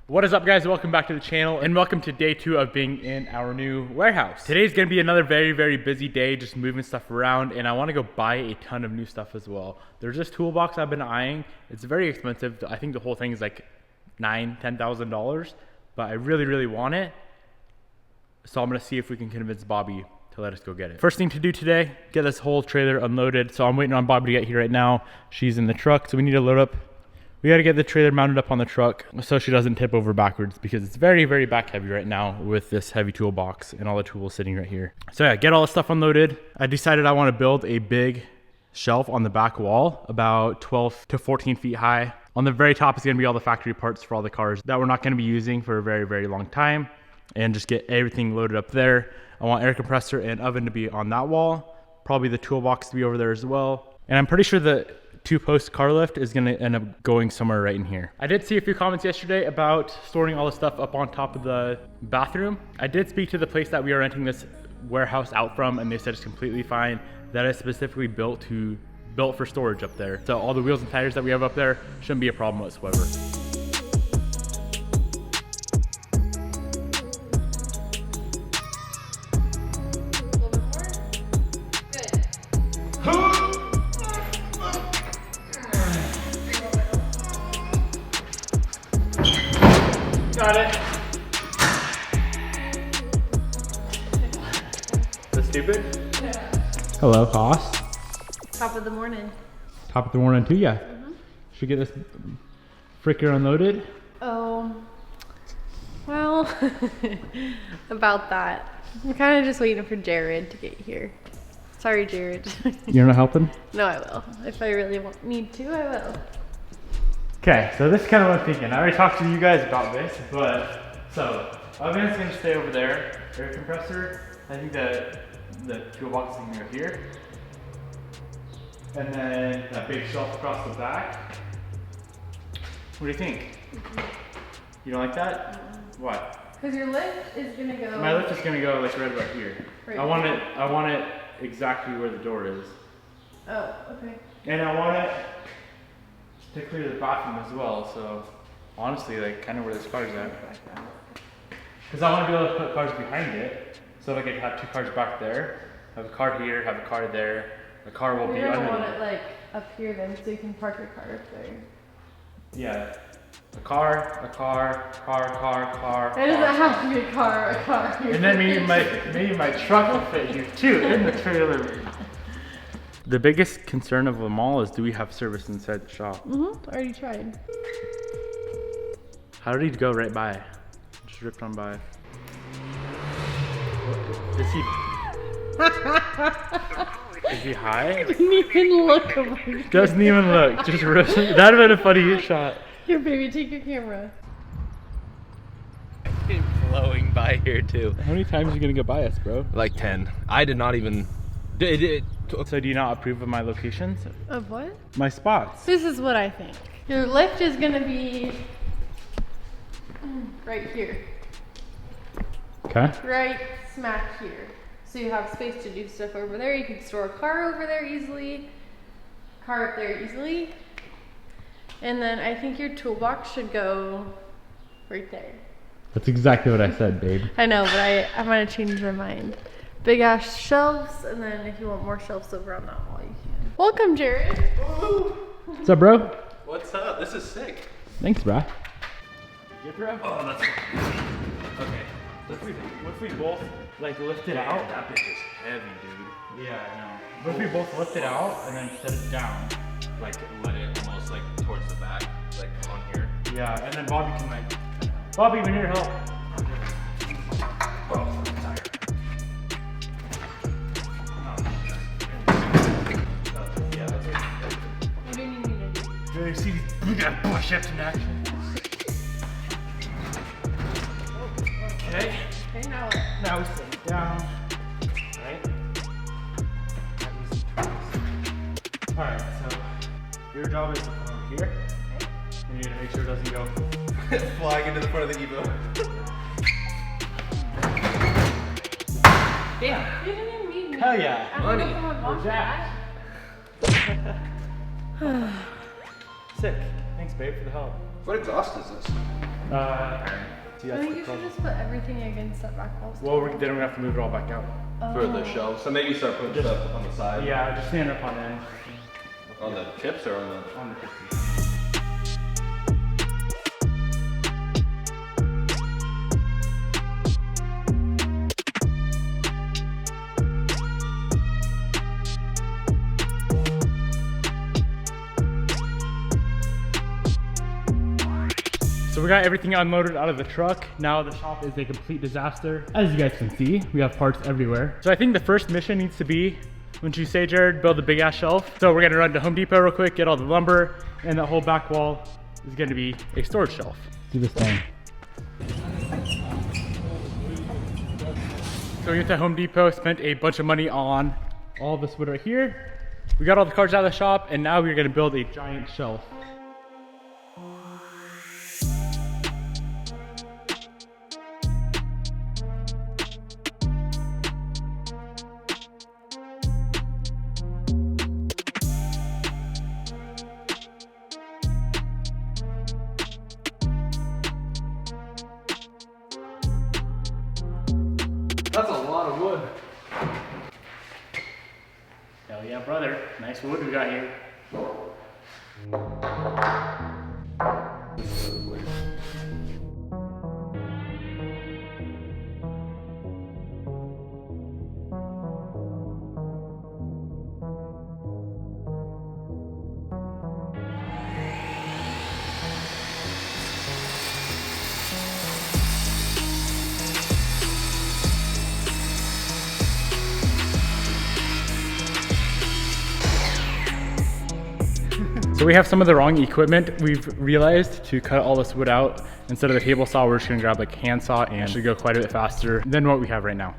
What is up, guys? Welcome back to the channel and welcome to day 2 of being in our new warehouse. Today's gonna be another very busy day, just moving stuff around, and I wanna go buy a ton of new stuff as well. There's this toolbox I've been eyeing. It's very expensive. I think the whole thing is like $9,000-$10,000, but I really want it. So I'm gonna see if we can convince Bobby to let us go get it. First thing to do today, get this whole trailer unloaded. So I'm waiting on Bobby to get here right now. She's in the truck, so we need to load up. We gotta get the trailer mounted up on the truck so she doesn't tip over backwards, because it's very back heavy right now with this heavy toolbox and all the tools sitting right here. So yeah, get all the stuff unloaded. I decided I wanna build a big shelf on the back wall, about 12 to 14 feet high. On the very top is gonna be all the factory parts for all the cars that we're not gonna be using for a very long time, and just get everything loaded up there. I want air compressor and oven to be on that wall, probably the toolbox to be over there as well. And I'm pretty sure the 2-post car lift is gonna end up going somewhere right in here. I did see a few comments yesterday about storing all the stuff up on top of the bathroom. I did speak to the place that we are renting this warehouse out from, and they said it's completely fine. That is specifically built for storage up there. So all the wheels and tires that we have up there shouldn't be a problem whatsoever. Got it. Is that stupid? Yeah. Hello, Hoss. Top of the morning. Top of the morning too, yeah. Should we get this fricker unloaded? Oh, well, about that. I'm kind of just waiting for Jared to get here. Sorry, Jared. You're not helping? No, I will. If I really need to, I will. Okay, so this is kind of what I'm thinking. I already talked to you guys about this, but so oven's gonna stay over there. Air compressor, I think the toolbox is gonna go here, and then that big shelf across the back. What do you think? You don't like that? Why? Because your lift is gonna go. My lift is gonna go like right about here. Right. I want it exactly where the door is. Oh, okay. And I want it to clear the bathroom as well, so honestly, like kind of where this car's at. Because I want to be able to put cars behind it, so I could have 2 cars back there, have a car here, have a car there. The car will be under. I want it like up here then, so you can park your car up there. Yeah, a car. It doesn't have to be a car. And then maybe my truck will fit you too in the trailer. The biggest concern of them all is, do we have service inside the shop? Already tried. How did he go right by? Just ripped on by. Is he high? Didn't even look over. Doesn't even look. Just rips. That'd have been a funny shot. Here, baby, take your camera. Flowing by here too. How many times are you gonna go by us, bro? Like 10. I did not even. So do you not approve of my locations? Of what? My spots. This is what I think. Your lift is gonna be right here. Okay. Right smack here. So you have space to do stuff over there. You can store a car over there easily. Car up there easily. And then I think your toolbox should go right there. That's exactly what I said, babe. I know, but I'm gonna change my mind. Big ass shelves, and then if you want more shelves over on that wall, you can. Welcome, Jared. What's up, bro? What's up? This is sick. Thanks, bro. Yeah, bro. Oh, that's okay. What if we both like lift it out? That bitch is heavy, dude. Yeah, I know. What if we both lift it out and then set it down? Like let it almost like towards the back, like on here. Yeah, and then Bobby can like. Bobby, we need your help. Oh, I'm tired. What do you need me to do? Do you see we got push-ups in action? Okay. Okay, now what? Now we set it down. Right? Alright, so your job is to come over here. You need to make sure it doesn't go Flying into the front of the Evo. Damn. You didn't even need me. Hell yeah. I don't know Money. if someone wants that. Sick. Thanks, babe, for the help. What exhaust is this? See, I that's think the you should problem. just put everything against that back wall. Well, then we're gonna have to move it all back out. For the shelves. So maybe start putting stuff on the side. Yeah, just stand up on end. On the tips or on the? On the 50. So we got everything unloaded out of the truck. Now the shop is a complete disaster. As you guys can see, we have parts everywhere. So I think the first mission needs to be, wouldn't you say, Jared, build a big ass shelf. So we're gonna run to Home Depot real quick, get all the lumber, and that whole back wall is gonna be a storage shelf. Do this thing. So we went to Home Depot, spent a bunch of money on all this wood right here. We got all the cards out of the shop, and now we're gonna build a giant shelf. That's a lot of wood. Hell yeah, brother. Nice wood we got here. So we have some of the wrong equipment. We've realized to cut all this wood out. Instead of the table saw, we're just gonna grab like a handsaw and it should go quite a bit faster than what we have right now.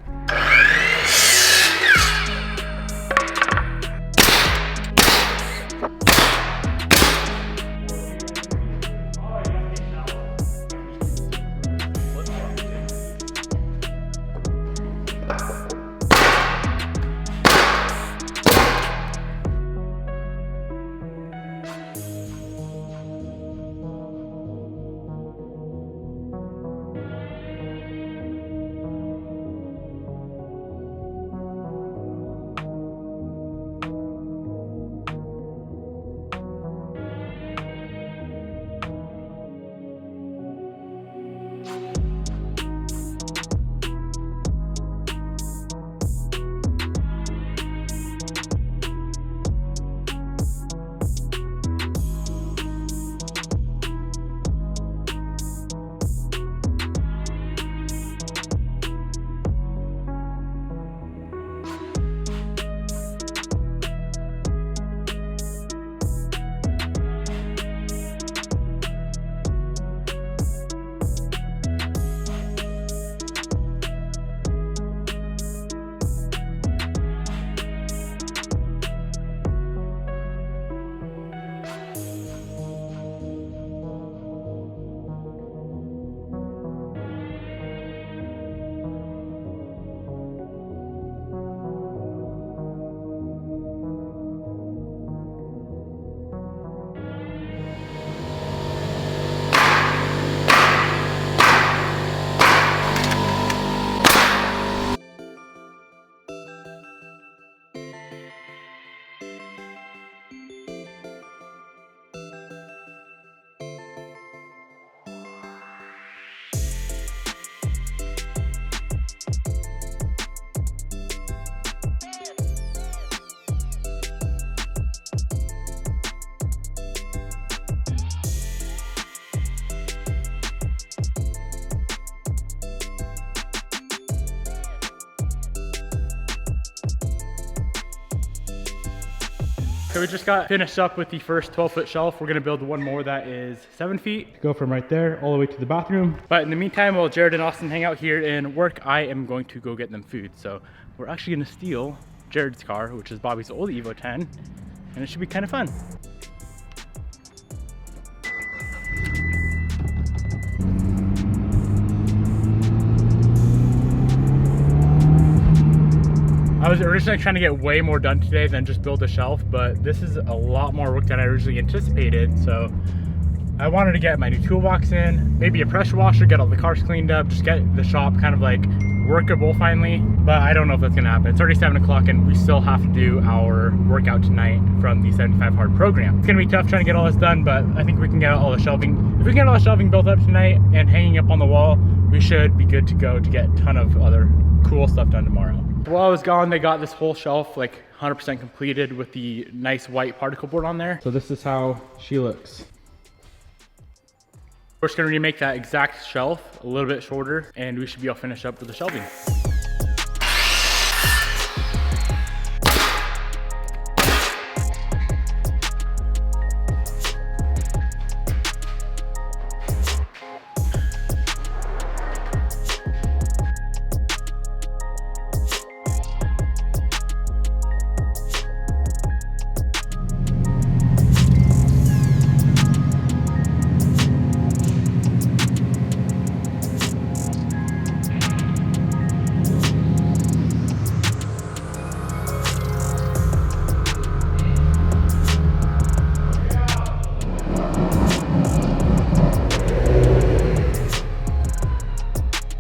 So we just got finished up with the first 12-foot shelf. We're gonna build one more that is 7 feet. Go from right there all the way to the bathroom. But in the meantime, while Jared and Austin hang out here and work, I am going to go get them food. So we're actually gonna steal Jared's car, which is Bobby's old Evo 10, and it should be kind of fun. I was originally trying to get way more done today than just build a shelf, but this is a lot more work than I originally anticipated. So I wanted to get my new toolbox in, maybe a pressure washer, get all the cars cleaned up, just get the shop kind of like workable finally, but I don't know if that's gonna happen. It's already 7 o'clock and we still have to do our workout tonight from the 75 hard program. It's gonna be tough trying to get all this done, but I think we can get all the shelving. If we can get all the shelving built up tonight and hanging up on the wall, we should be good to go to get a ton of other cool stuff done tomorrow. While I was gone, they got this whole shelf like 100% completed with the nice white particle board on there. So this is how she looks. We're just gonna remake that exact shelf a little bit shorter and we should be all finished up with the shelving.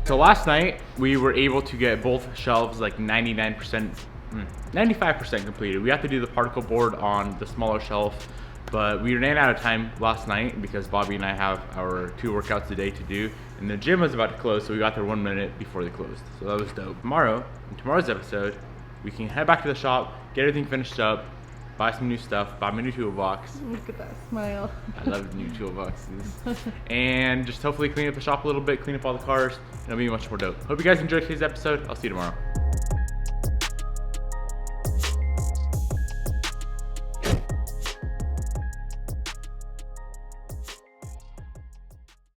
So last night we were able to get both shelves like 95% completed. We have to do the particle board on the smaller shelf, but we ran out of time last night because Bobby and I have our 2 workouts today to do, and the gym was about to close, so we got there 1 minute before they closed. So that was dope. In tomorrow's episode, we can head back to the shop, get everything finished up, buy some new stuff, buy my new toolbox. Look at that smile. I love new toolboxes. And just hopefully clean up the shop a little bit, clean up all the cars, and it'll be much more dope. Hope you guys enjoyed today's episode. I'll see you tomorrow.